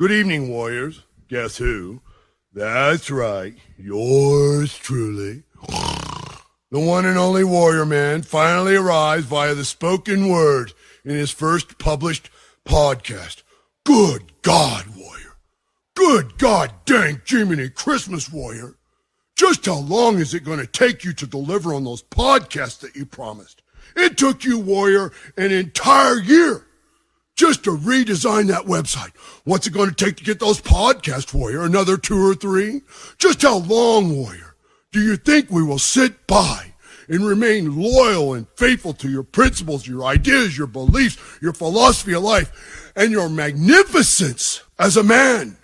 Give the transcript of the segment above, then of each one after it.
Good evening, warriors. Guess who? That's right, yours truly. The one and only warrior man finally arrives via the spoken word in his first published podcast. Good God, warrior. Good God dang Jiminy Christmas, warrior. Just how long is it going to take you to deliver on those podcasts that you promised? It took you, warrior, an entire year just to redesign that website. What's it going to take to get those podcasts, warrior? Another 2 or 3? Just how long, warrior, do you think we will sit by and remain loyal and faithful to your principles, your ideas, your beliefs, your philosophy of life, and your magnificence as a man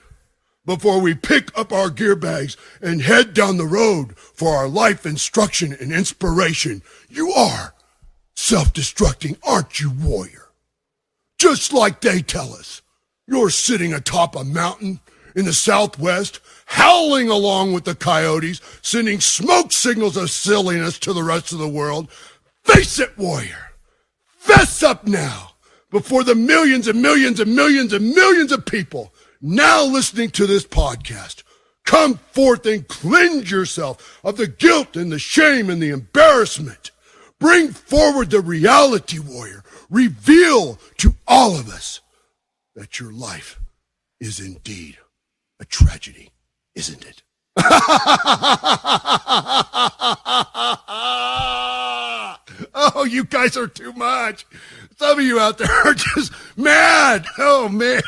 before we pick up our gear bags and head down the road for our life instruction and inspiration? You are self-destructing, aren't you, warrior? Just like they tell us, you're sitting atop a mountain in the Southwest, howling along with the coyotes, sending smoke signals of silliness to the rest of the world. Face it, warrior. Fess up now before the millions and millions and millions and millions of people now listening to this podcast. Come forth and cleanse yourself of the guilt and the shame and the embarrassment. Bring forward the reality, warrior. Reveal to all of us that your life is indeed a tragedy, isn't it? Oh, you guys are too much. Some of you out there are just mad. Oh, man.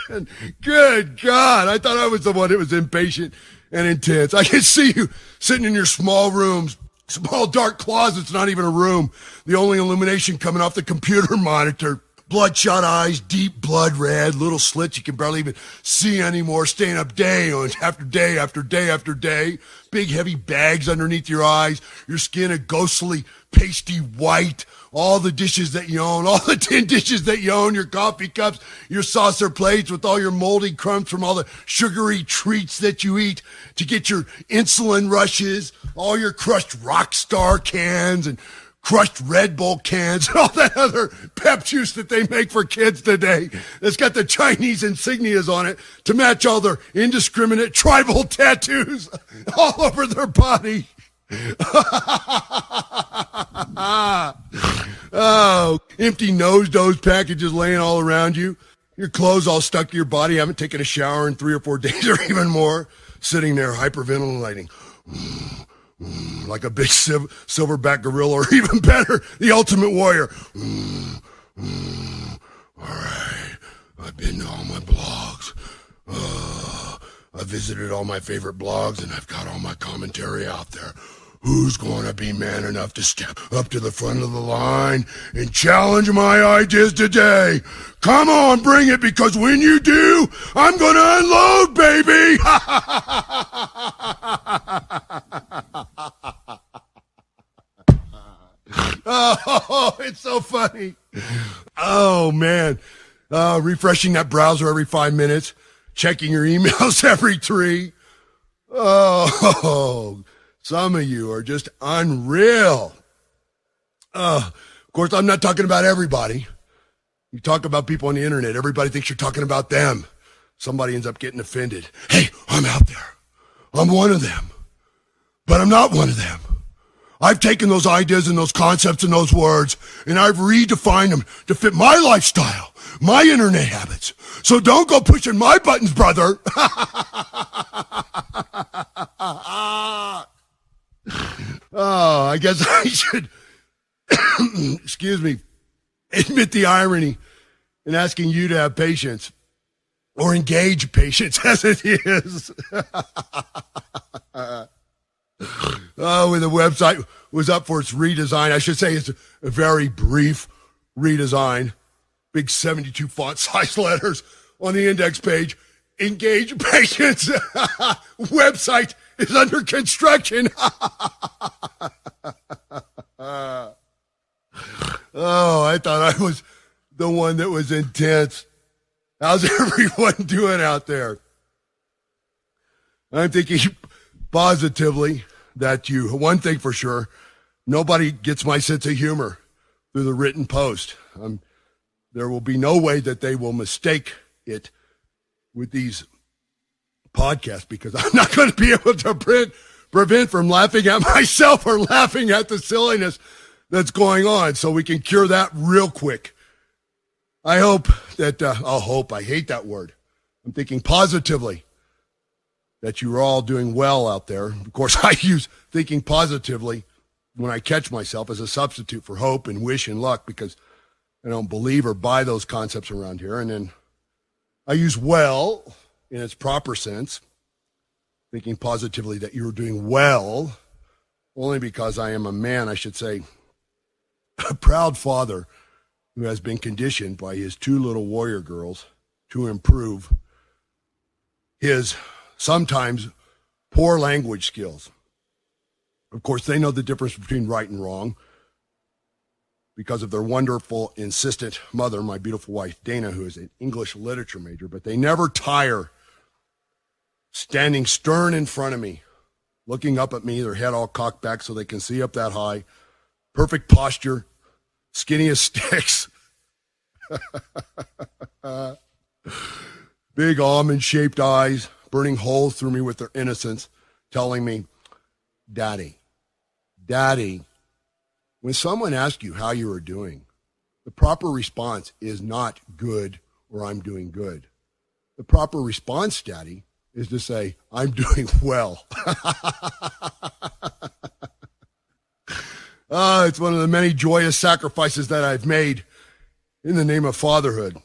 Good God. I thought I was the one that was impatient and intense. I can see you sitting in your small rooms, small dark closets, not even a room. The only illumination coming off the computer monitor. Bloodshot eyes, deep blood red, little slits you can barely even see anymore, staying up day after day after day after day. Big heavy bags underneath your eyes, your skin a ghostly pasty white. All the dishes that you own, all the tin dishes that you own, your coffee cups, your saucer plates with all your moldy crumbs from all the sugary treats that you eat to get your insulin rushes, all your crushed Rockstar cans and crushed Red Bull cans, and all that other pep juice that they make for kids today that's got the Chinese insignias on it to match all their indiscriminate tribal tattoos all over their body. Oh, empty nose packages laying all around you. Your clothes all stuck to your body. Haven't taken a shower in 3 or 4 days or even more. Sitting there hyperventilating. Like a big silverback gorilla, or even better, the ultimate warrior. All right, I've been to all my blogs. I visited all my favorite blogs, and I've got all my commentary out there. Who's going to be man enough to step up to the front of the line and challenge my ideas today? Come on, bring it, because when you do, I'm going to unload, baby! Oh, it's so funny. Oh, man. Refreshing that browser every 5 minutes, checking your emails every 3. Oh, some of you are just unreal. Of course, I'm not talking about everybody. You talk about people on the internet. Everybody thinks you're talking about them. Somebody ends up getting offended. Hey, I'm out there. I'm one of them. But I'm not one of them. I've taken those ideas and those concepts and those words, and I've redefined them to fit my lifestyle, my internet habits. So don't go pushing my buttons, brother. Oh, I guess I should, excuse me, admit the irony in asking you to have patience, or engage patience as it is. Oh, when the website was up for its redesign, I should say it's a very brief redesign. Big 72 font size letters on the index page. Engage patience. Website is under construction. Oh, I thought I was the one that was intense. How's everyone doing out there? I'm thinking positively that one thing for sure, nobody gets my sense of humor through the written post. There will be no way that they will mistake it with these podcast because I'm not going to be able to prevent from laughing at myself or laughing at the silliness that's going on. So we can cure that real quick. I hope that, I hate that word. I'm thinking positively that you're all doing well out there. Of course, I use thinking positively when I catch myself as a substitute for hope and wish and luck because I don't believe or buy those concepts around here. And then I use well in its proper sense, thinking positively that you're doing well, only because I am a man, I should say, a proud father who has been conditioned by his two little warrior girls to improve his sometimes poor language skills. Of course, they know the difference between right and wrong because of their wonderful, insistent mother, my beautiful wife, Dana, who is an English literature major, but they never tire standing stern in front of me, looking up at me, their head all cocked back so they can see up that high, perfect posture, skinny as sticks, big almond-shaped eyes, burning holes through me with their innocence, telling me, Daddy, when someone asks you how you are doing, the proper response is not good or I'm doing good. The proper response, Daddy, is to say, I'm doing well. It's one of the many joyous sacrifices that I've made in the name of fatherhood.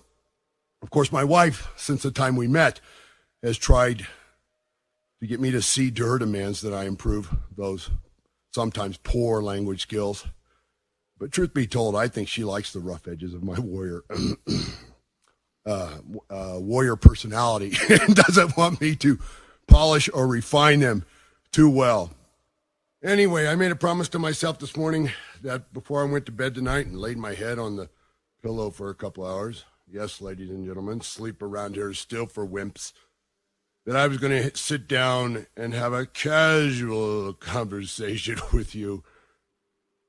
Of course, my wife, since the time we met, has tried to get me to cede to her demands that I improve those sometimes poor language skills. But truth be told, I think she likes the rough edges of my warrior personality and doesn't want me to polish or refine them too well. Anyway, I made a promise to myself this morning that before I went to bed tonight and laid my head on the pillow for a couple hours, yes, ladies and gentlemen, sleep around here is still for wimps, that I was going to sit down and have a casual conversation with you,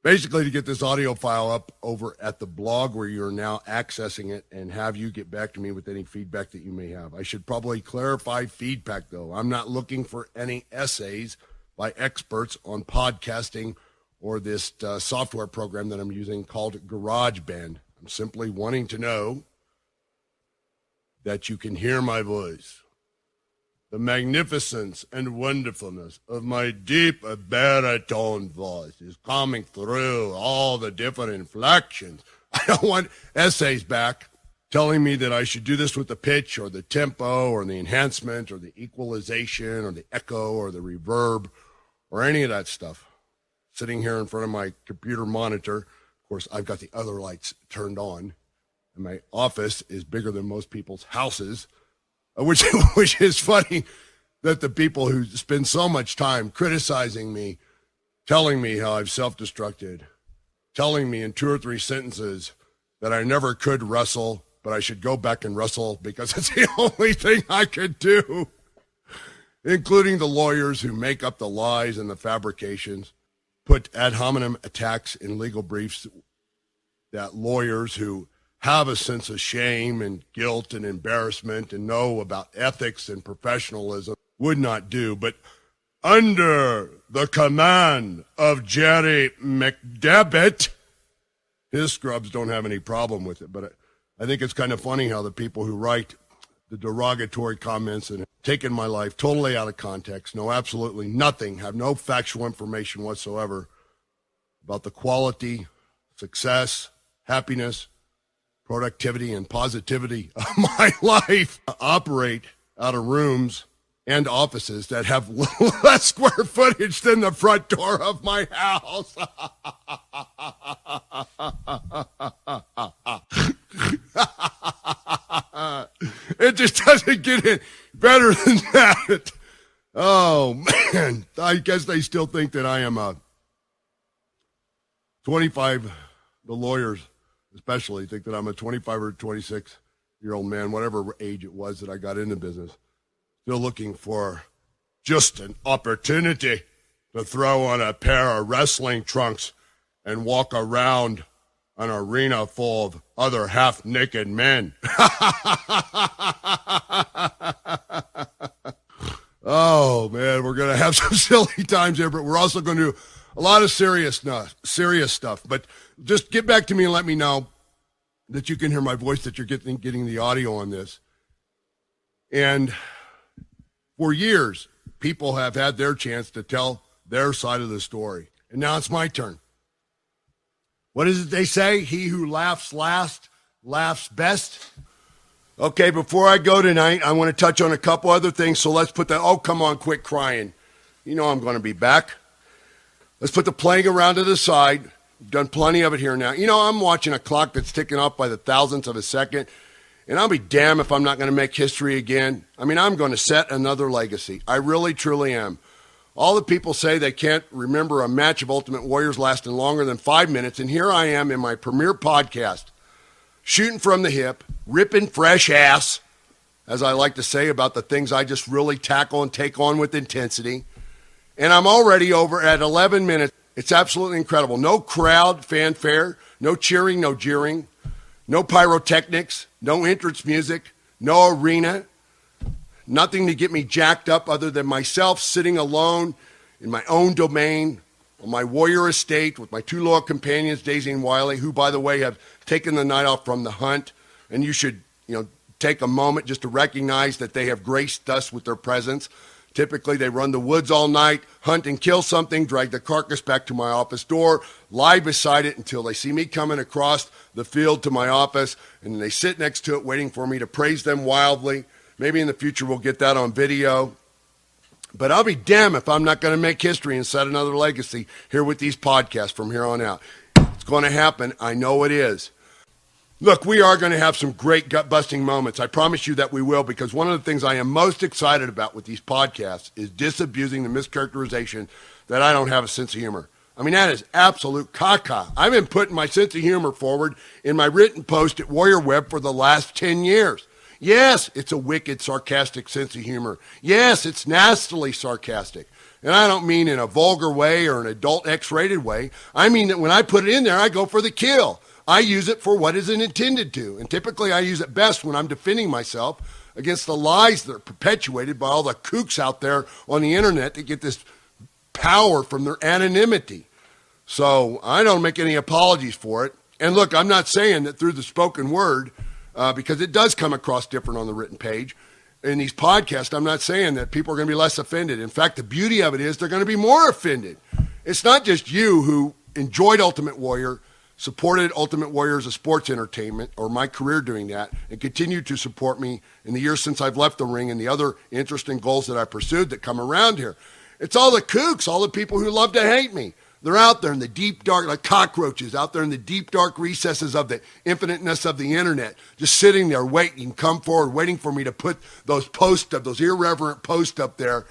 basically to get this audio file up over at the blog where you're now accessing it and have you get back to me with any feedback that you may have. I should probably clarify feedback, though. I'm not looking for any essays by experts on podcasting or this software program that I'm using called GarageBand. I'm simply wanting to know that you can hear my voice. The magnificence and wonderfulness of my deep baritone voice is coming through all the different inflections. I don't want essays back telling me that I should do this with the pitch or the tempo or the enhancement or the equalization or the echo or the reverb or any of that stuff. Sitting here in front of my computer monitor, of course, I've got the other lights turned on, and my office is bigger than most people's houses. Which is funny that the people who spend so much time criticizing me, telling me how I've self-destructed, telling me in 2 or 3 sentences that I never could wrestle, but I should go back and wrestle because it's the only thing I could do, including the lawyers who make up the lies and the fabrications, put ad hominem attacks in legal briefs that lawyers who have a sense of shame and guilt and embarrassment and know about ethics and professionalism would not do. But under the command of Jerry McDevitt, his scrubs don't have any problem with it. But I think it's kind of funny how the people who write the derogatory comments and have taken my life totally out of context, know absolutely nothing, have no factual information whatsoever about the quality, success, happiness, productivity, and positivity of my life, operate out of rooms and offices that have less square footage than the front door of my house. It just doesn't get any better than that. Oh, man. I guess they still think that I am a 25, the lawyers especially think that I'm a 25 or 26-year-old man, whatever age it was that I got into business, still looking for just an opportunity to throw on a pair of wrestling trunks and walk around an arena full of other half-naked men. Oh, man, we're going to have some silly times here, but we're also going to do a lot of serious stuff. But just get back to me and let me know that you can hear my voice, that you're getting the audio on this. And for years, people have had their chance to tell their side of the story. And now it's my turn. What is it they say? He who laughs last laughs best. Okay, before I go tonight, I want to touch on a couple other things. So let's put that, oh, come on, quit crying. You know I'm going to be back. Let's put the playing around to the side. We've done plenty of it here now. You know, I'm watching a clock that's ticking off by the thousandths of a second, and I'll be damned if I'm not going to make history again. I mean, I'm going to set another legacy. I really, truly am. All the people say they can't remember a match of Ultimate Warriors lasting longer than 5 minutes, and here I am in my premiere podcast, shooting from the hip, ripping fresh ass, as I like to say, about the things I just really tackle and take on with intensity. And I'm already over at 11 minutes. It's absolutely incredible. No crowd fanfare, no cheering, no jeering, no pyrotechnics, no entrance music, no arena, nothing to get me jacked up other than myself sitting alone in my own domain on my warrior estate with my two loyal companions, Daisy and Wiley, who, by the way, have taken the night off from the hunt. And you should, take a moment just to recognize that they have graced us with their presence. Typically, they run the woods all night, hunt and kill something, drag the carcass back to my office door, lie beside it until they see me coming across the field to my office, and then they sit next to it waiting for me to praise them wildly. Maybe in the future we'll get that on video. But I'll be damned if I'm not going to make history and set another legacy here with these podcasts from here on out. It's going to happen. I know it is. Look, we are going to have some great gut-busting moments. I promise you that we will, because one of the things I am most excited about with these podcasts is disabusing the mischaracterization that I don't have a sense of humor. I mean, that is absolute caca. I've been putting my sense of humor forward in my written post at Warrior Web for the last 10 years. Yes, it's a wicked, sarcastic sense of humor. Yes, it's nastily sarcastic. And I don't mean in a vulgar way or an adult X-rated way. I mean that when I put it in there, I go for the kill. I use it for what is it intended to. And typically I use it best when I'm defending myself against the lies that are perpetuated by all the kooks out there on the internet that get this power from their anonymity. So I don't make any apologies for it. And look, I'm not saying that through the spoken word, because it does come across different on the written page. In these podcasts, I'm not saying that people are going to be less offended. In fact, the beauty of it is they're going to be more offended. It's not just you who enjoyed Ultimate Warrior, supported Ultimate Warrior as a sports entertainment, or my career doing that, and continue to support me in the years since I've left the ring and the other interesting goals that I pursued that come around here. It's all the kooks, all the people who love to hate me. They're out there in the deep, dark, like cockroaches, out there in the deep, dark recesses of the infiniteness of the internet, just sitting there waiting, come forward, waiting for me to put those posts up, those irreverent posts up there,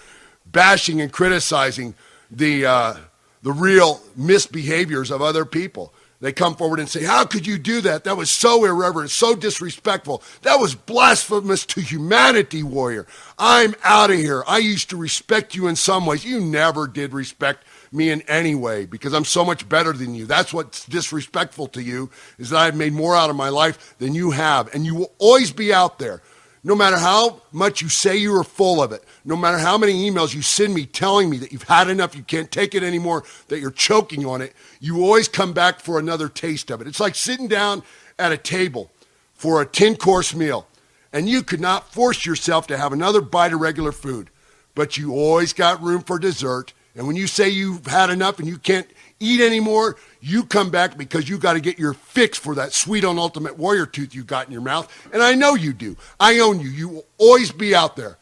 bashing and criticizing the real misbehaviors of other people. They come forward and say, how could you do that? That was so irreverent, so disrespectful. That was blasphemous to humanity, Warrior. I'm out of here. I used to respect you in some ways. You never did respect me in any way because I'm so much better than you. That's what's disrespectful to you, is that I've made more out of my life than you have. And you will always be out there. No matter how much you say you are full of it, no matter how many emails you send me telling me that you've had enough, you can't take it anymore, that you're choking on it, you always come back for another taste of it. It's like sitting down at a table for a 10-course meal, and you could not force yourself to have another bite of regular food, but you always got room for dessert. And when you say you've had enough and you can't eat anymore, you come back because you got to get your fix for that sweet on Ultimate Warrior tooth you got in your mouth. And I know you do. I own you. You will always be out there.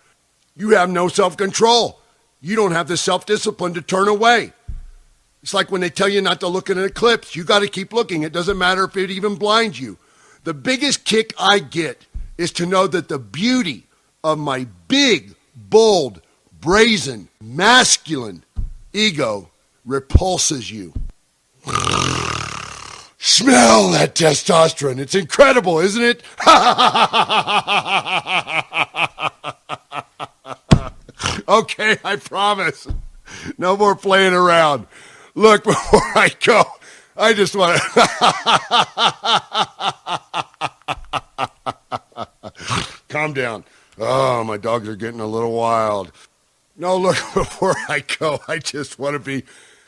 You have no self-control. You don't have the self-discipline to turn away. It's like when they tell you not to look at an eclipse. You got to keep looking. It doesn't matter if it even blinds you. The biggest kick I get is to know that the beauty of my big, bold, brazen, masculine ego repulses you. Smell that testosterone. It's incredible, isn't it? Okay, I promise. No more playing around. Look, before I go, I just want to... Calm down. Oh, my dogs are getting a little wild. No, look, before I go, I just want to be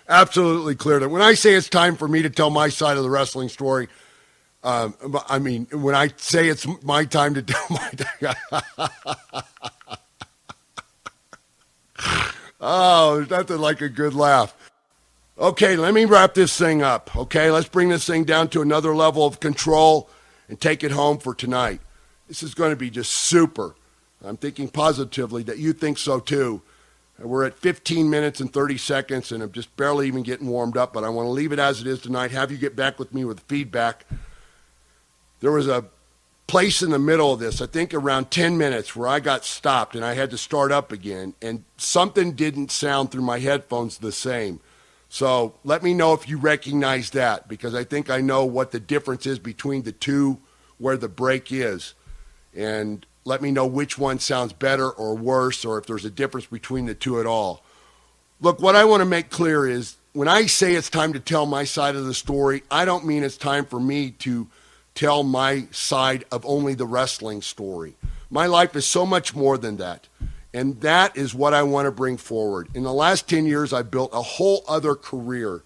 absolutely clear that when I say it's time for me to tell my side of the wrestling story, I mean, when I say it's my time to tell my... Oh, there's nothing like a good laugh. Okay, let me wrap this thing up. Okay, let's bring this thing down to another level of control and take it home for tonight. This is going to be just super. I'm thinking positively that you think so too. We're at 15 minutes and 30 seconds, and I'm just barely even getting warmed up, but I want to leave it as it is tonight, have you get back with me with feedback. There was a place in the middle of this, I think around 10 minutes, where I got stopped and I had to start up again, and something didn't sound through my headphones the same. So let me know if you recognize that, because I think I know what the difference is between the two where the break is. And let me know which one sounds better or worse, or if there's a difference between the two at all. Look, what I want to make clear is when I say it's time to tell my side of the story, I don't mean it's time for me to tell my side of only the wrestling story. My life is so much more than that. And that is what I want to bring forward. In the last 10 years, I've built a whole other career.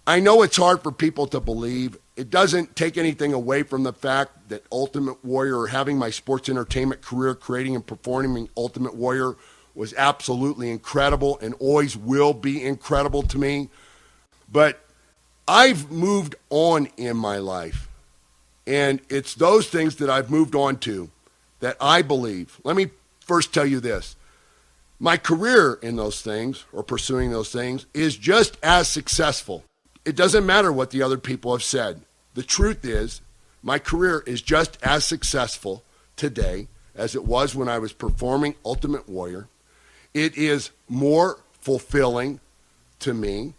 I know it's hard for people to believe. It doesn't take anything away from the fact that Ultimate Warrior, or having my sports entertainment career, creating and performing Ultimate Warrior, was absolutely incredible and always will be incredible to me. But I've moved on in my life. And it's those things that I've moved on to that I believe. Let me first tell you this. My career in those things, or pursuing those things, is just as successful. It doesn't matter what the other people have said. The truth is, my career is just as successful today as it was when I was performing Ultimate Warrior. It is more fulfilling to me,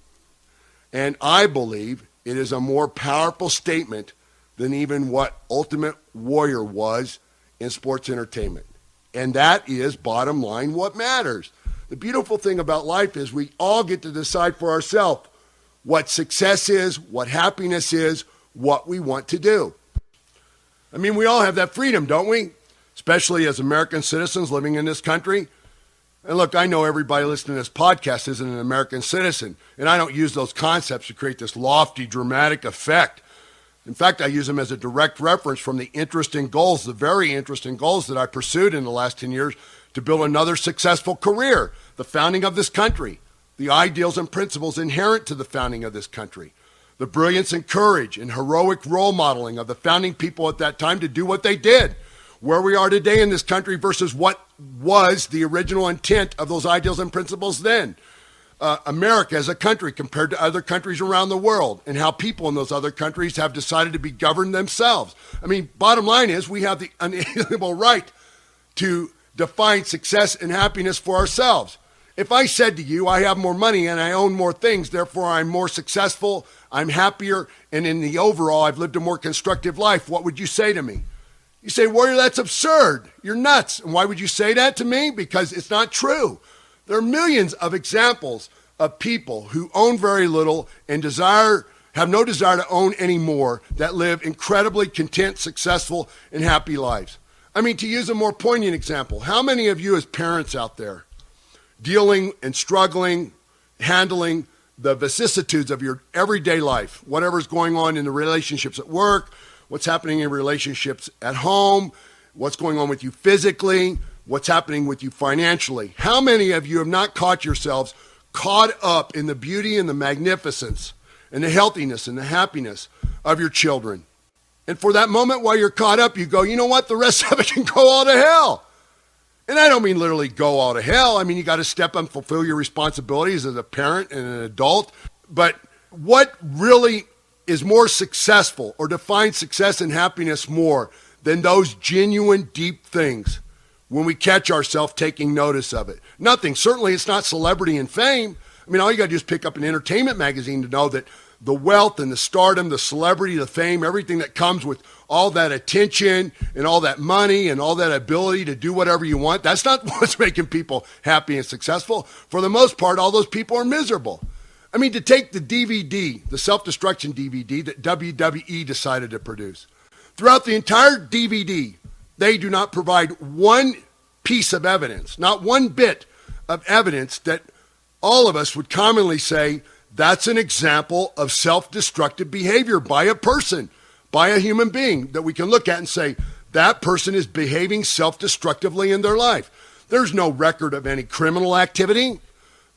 and I believe it is a more powerful statement than even what Ultimate Warrior was in sports entertainment. And that is, bottom line, what matters. The beautiful thing about life is we all get to decide for ourselves what success is, what happiness is, what we want to do. I mean, we all have that freedom, don't we? Especially as American citizens living in this country. And look, I know everybody listening to this podcast isn't an American citizen, and I don't use those concepts to create this lofty, dramatic effect. In fact, I use them as a direct reference from the interesting goals, the very interesting goals that I pursued in the last 10 years to build another successful career, the founding of this country, the ideals and principles inherent to the founding of this country, the brilliance and courage and heroic role modeling of the founding people at that time to do what they did, where we are today in this country versus what was the original intent of those ideals and principles then. America as a country compared to other countries around the world, and how people in those other countries have decided to be governed themselves. I mean, bottom line is we have the unalienable right to define success and happiness for ourselves. If I said to you, I have more money and I own more things, therefore I'm more successful, I'm happier, and in the overall I've lived a more constructive life, what would you say to me? You say, Warrior, that's absurd. You're nuts. And why would you say that to me? Because it's not true. There are millions of examples of people who own very little and have no desire to own any more, that live incredibly content, successful, and happy lives. I mean, to use a more poignant example, how many of you as parents out there dealing and struggling, handling the vicissitudes of your everyday life, whatever's going on in the relationships at work, what's happening in relationships at home, what's going on with you physically, what's happening with you financially. How many of you have not caught yourselves caught up in the beauty and the magnificence and the healthiness and the happiness of your children? And for that moment while you're caught up, you go, you know what? The rest of it can go all to hell. And I don't mean literally go all to hell. I mean, you got to step up and fulfill your responsibilities as a parent and an adult. But what really is more successful or defines success and happiness more than those genuine, deep things when we catch ourselves taking notice of it? Nothing. Certainly it's not celebrity and fame. I mean, all you got to do is pick up an entertainment magazine to know that the wealth and the stardom, the celebrity, the fame, everything that comes with all that attention and all that money and all that ability to do whatever you want, that's not what's making people happy and successful. For the most part, all those people are miserable. I mean, to take the DVD, the self-destruction DVD that WWE decided to produce, throughout the entire DVD, they do not provide one piece of evidence, not one bit of evidence that all of us would commonly say that's an example of self-destructive behavior by a person, by a human being that we can look at and say that person is behaving self-destructively in their life. There's no record of any criminal activity.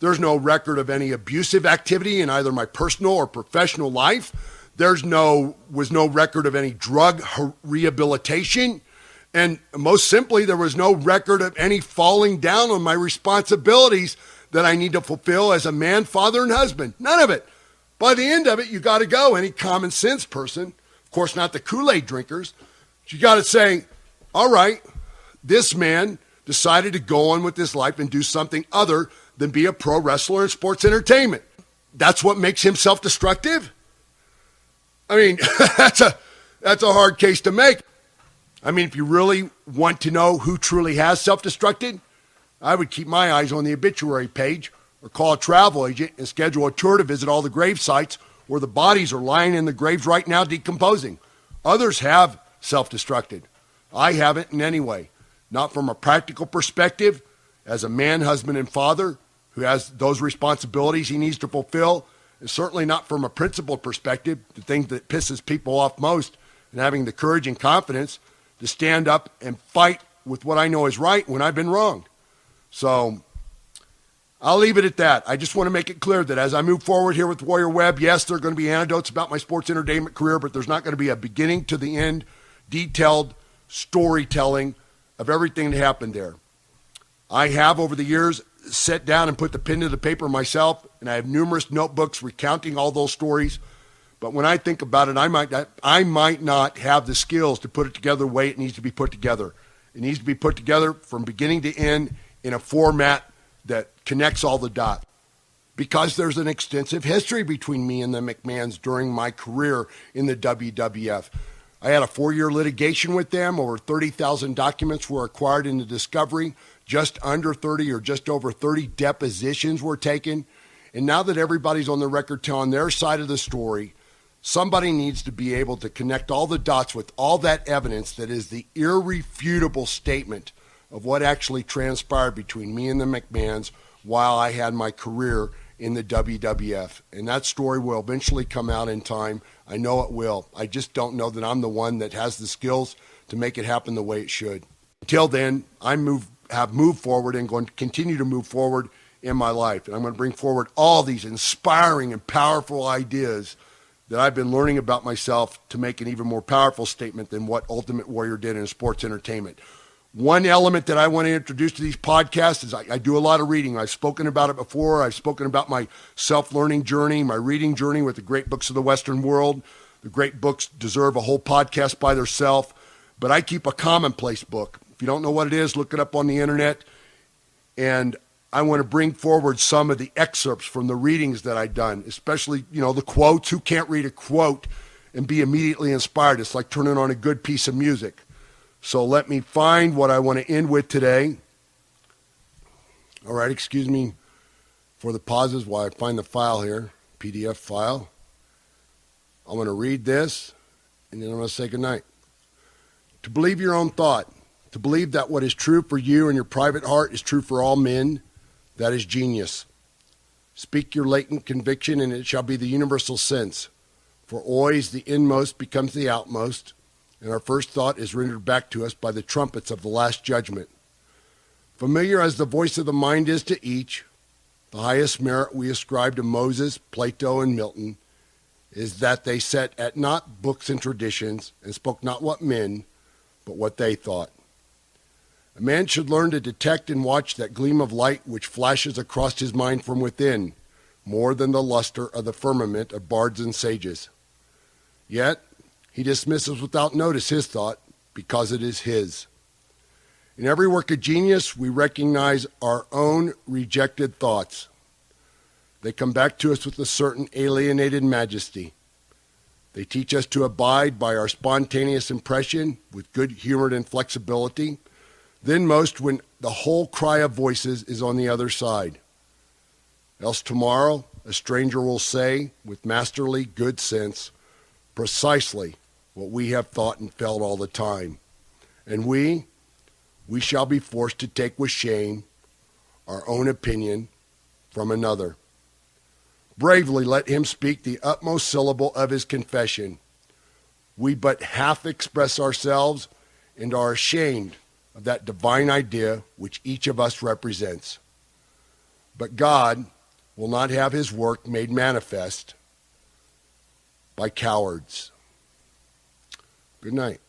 There's no record of any abusive activity in either my personal or professional life. Was no record of any drug rehabilitation. And most simply, there was no record of any falling down on my responsibilities that I need to fulfill as a man, father, and husband. None of it. By the end of it, you got to go. Any common sense person, of course not the Kool-Aid drinkers, you got to say, all right, this man decided to go on with his life and do something other than be a pro wrestler in sports entertainment. That's what makes him self-destructive? I mean, that's a hard case to make. I mean, if you really want to know who truly has self-destructed, I would keep my eyes on the obituary page or call a travel agent and schedule a tour to visit all the grave sites where the bodies are lying in the graves right now decomposing. Others have self-destructed. I haven't in any way. Not from a practical perspective, as a man, husband, and father who has those responsibilities he needs to fulfill, and certainly not from a principled perspective, the thing that pisses people off most, and having the courage and confidence to stand up and fight with what I know is right when I've been wronged. So I'll leave it at that. I just want to make it clear that as I move forward here with Warrior Web, yes, there are going to be anecdotes about my sports entertainment career, but there's not going to be a beginning to the end, detailed storytelling of everything that happened there. I have, over the years, sat down and put the pen to the paper myself, and I have numerous notebooks recounting all those stories. But when I think about it, I might not have the skills to put it together the way it needs to be put together. It needs to be put together from beginning to end in a format that connects all the dots. Because there's an extensive history between me and the McMahons during my career in the WWF. I had a 4-year litigation with them. Over 30,000 documents were acquired in the discovery. Just under 30 or just over 30 depositions were taken. And now that everybody's on the record telling their side of the story, somebody needs to be able to connect all the dots with all that evidence that is the irrefutable statement of what actually transpired between me and the McMahons while I had my career in the WWF. And that story will eventually come out in time. I know it will. I just don't know that I'm the one that has the skills to make it happen the way it should. Until then, have moved forward and going to continue to move forward in my life. And I'm going to bring forward all these inspiring and powerful ideas that I've been learning about myself to make an even more powerful statement than what Ultimate Warrior did in sports entertainment. One element that I want to introduce to these podcasts is I do a lot of reading. I've spoken about it before. I've spoken about my self-learning journey, my reading journey with the great books of the Western world. The great books deserve a whole podcast by themselves. But I keep a commonplace book. If you don't know what it is, look it up on the internet. And I want to bring forward some of the excerpts from the readings that I've done, especially, the quotes. Who can't read a quote and be immediately inspired? It's like turning on a good piece of music. So let me find what I want to end with today. All right, excuse me for the pauses while I find the file here, PDF file. I'm going to read this, and then I'm going to say goodnight. To believe your own thought, to believe that what is true for you in your private heart is true for all men, that is genius. Speak your latent conviction, and it shall be the universal sense. For always the inmost becomes the outmost, and our first thought is rendered back to us by the trumpets of the last judgment. Familiar as the voice of the mind is to each, the highest merit we ascribe to Moses, Plato, and Milton is that they set at naught books and traditions and spoke not what men, but what they thought. A man should learn to detect and watch that gleam of light which flashes across his mind from within, more than the luster of the firmament of bards and sages. Yet, he dismisses without notice his thought, because it is his. In every work of genius, we recognize our own rejected thoughts. They come back to us with a certain alienated majesty. They teach us to abide by our spontaneous impression with good-humored inflexibility, then most when the whole cry of voices is on the other side. Else tomorrow, a stranger will say, with masterly good sense, precisely what we have thought and felt all the time. And we shall be forced to take with shame our own opinion from another. Bravely let him speak the utmost syllable of his confession. We but half express ourselves and are ashamed of that divine idea which each of us represents. But God will not have his work made manifest by cowards. Good night.